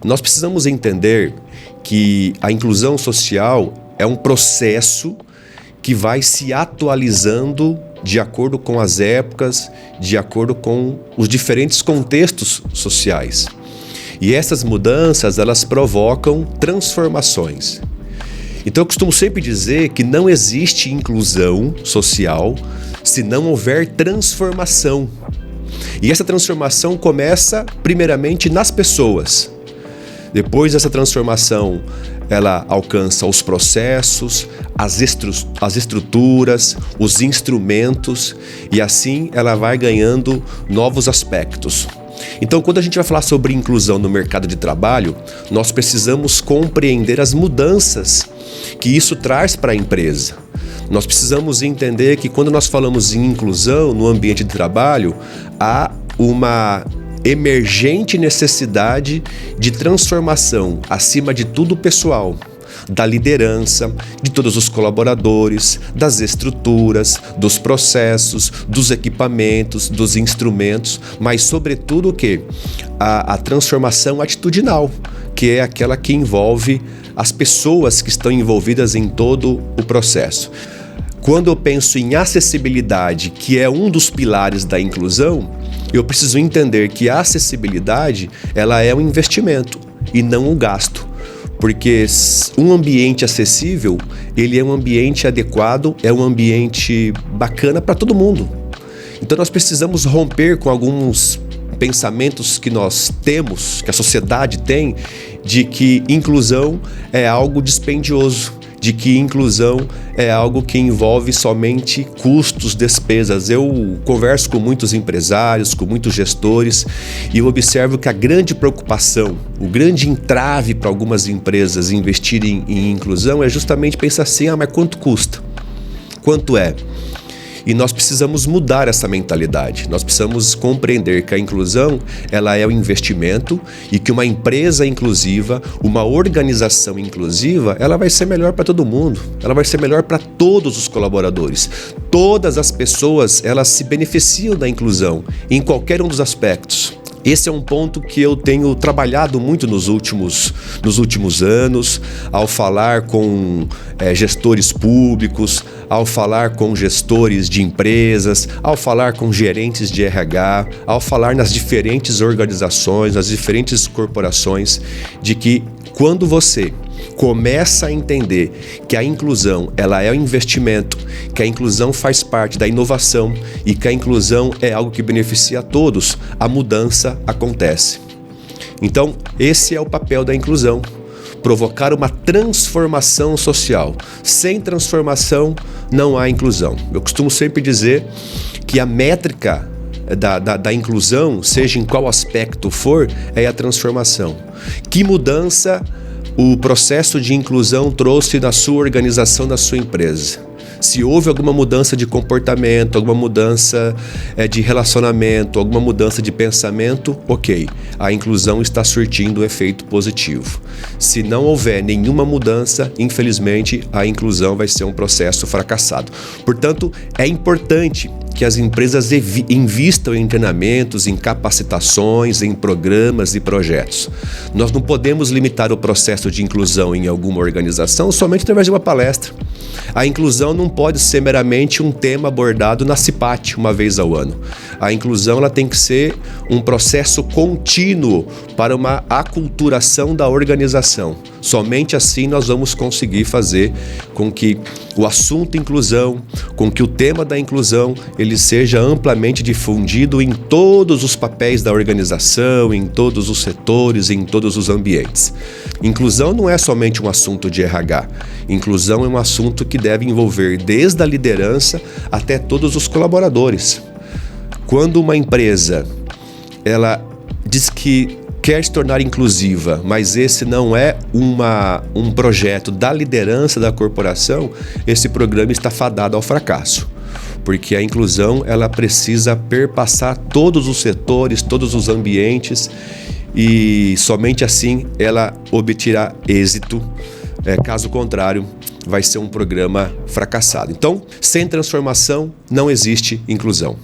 Nós precisamos entender que a inclusão social é um processo que vai se atualizando de acordo com as épocas, de acordo com os diferentes contextos sociais. E essas mudanças, elas provocam transformações. Então eu costumo sempre dizer que não existe inclusão social se não houver transformação. E essa transformação começa primeiramente nas pessoas. Depois dessa transformação, ela alcança os processos, as estruturas, os instrumentos, e assim ela vai ganhando novos aspectos. Então, quando a gente vai falar sobre inclusão no mercado de trabalho, nós precisamos compreender as mudanças que isso traz para a empresa. Nós precisamos entender que quando nós falamos em inclusão no ambiente de trabalho, há uma emergente necessidade de transformação, acima de tudo pessoal, da liderança, de todos os colaboradores, das estruturas, dos processos, dos equipamentos, dos instrumentos, mas sobretudo o quê? A transformação atitudinal, que é aquela que envolve as pessoas que estão envolvidas em todo o processo. Quando eu penso em acessibilidade, que é um dos pilares da inclusão, eu preciso entender que a acessibilidade, ela é um investimento e não um gasto. Porque um ambiente acessível, ele é um ambiente adequado, é um ambiente bacana para todo mundo. Então nós precisamos romper com alguns pensamentos que nós temos, que a sociedade tem, de que inclusão é algo dispendioso, de que inclusão é algo que envolve somente custos, despesas. Eu converso com muitos empresários, com muitos gestores, e eu observo que a grande preocupação, o grande entrave para algumas empresas investirem em inclusão é justamente pensar assim, mas quanto custa? Quanto é? E nós precisamos mudar essa mentalidade. Nós precisamos compreender que a inclusão, ela é um investimento e que uma empresa inclusiva, uma organização inclusiva, ela vai ser melhor para todo mundo. Ela vai ser melhor para todos os colaboradores. Todas as pessoas, elas se beneficiam da inclusão em qualquer um dos aspectos. Esse é um ponto que eu tenho trabalhado muito nos últimos anos, ao falar com gestores públicos, ao falar com gestores de empresas, ao falar com gerentes de RH, ao falar nas diferentes organizações, nas diferentes corporações, de que quando você começa a entender que a inclusão, ela é um investimento, que a inclusão faz parte da inovação e que a inclusão é algo que beneficia a todos, a mudança acontece. Então, esse é o papel da inclusão, provocar uma transformação social. Sem transformação, não há inclusão. Eu costumo sempre dizer que a métrica da inclusão, seja em qual aspecto for, é a transformação. Que mudança o processo de inclusão trouxe na sua organização, na sua empresa? Se houve alguma mudança de comportamento, alguma mudança de relacionamento, alguma mudança de pensamento, ok, a inclusão está surtindo um efeito positivo. Se não houver nenhuma mudança, infelizmente, a inclusão vai ser um processo fracassado. Portanto, é importante que as empresas invistam em treinamentos, em capacitações, em programas e projetos. Nós não podemos limitar o processo de inclusão em alguma organização somente através de uma palestra. A inclusão não pode ser meramente um tema abordado na CIPAT uma vez ao ano. A inclusão, ela tem que ser um processo contínuo para uma aculturação da organização. Somente assim nós vamos conseguir fazer com que o assunto inclusão, com que o tema da inclusão, ele seja amplamente difundido em todos os papéis da organização, em todos os setores, em todos os ambientes. Inclusão não é somente um assunto de RH. Inclusão é um assunto que deve envolver desde a liderança até todos os colaboradores. Quando uma empresa, ela diz que quer se tornar inclusiva, mas esse não é um projeto da liderança da corporação, esse programa está fadado ao fracasso. Porque a inclusão, ela precisa perpassar todos os setores, todos os ambientes, e somente assim ela obterá êxito. Caso contrário, vai ser um programa fracassado. Então, sem transformação, não existe inclusão.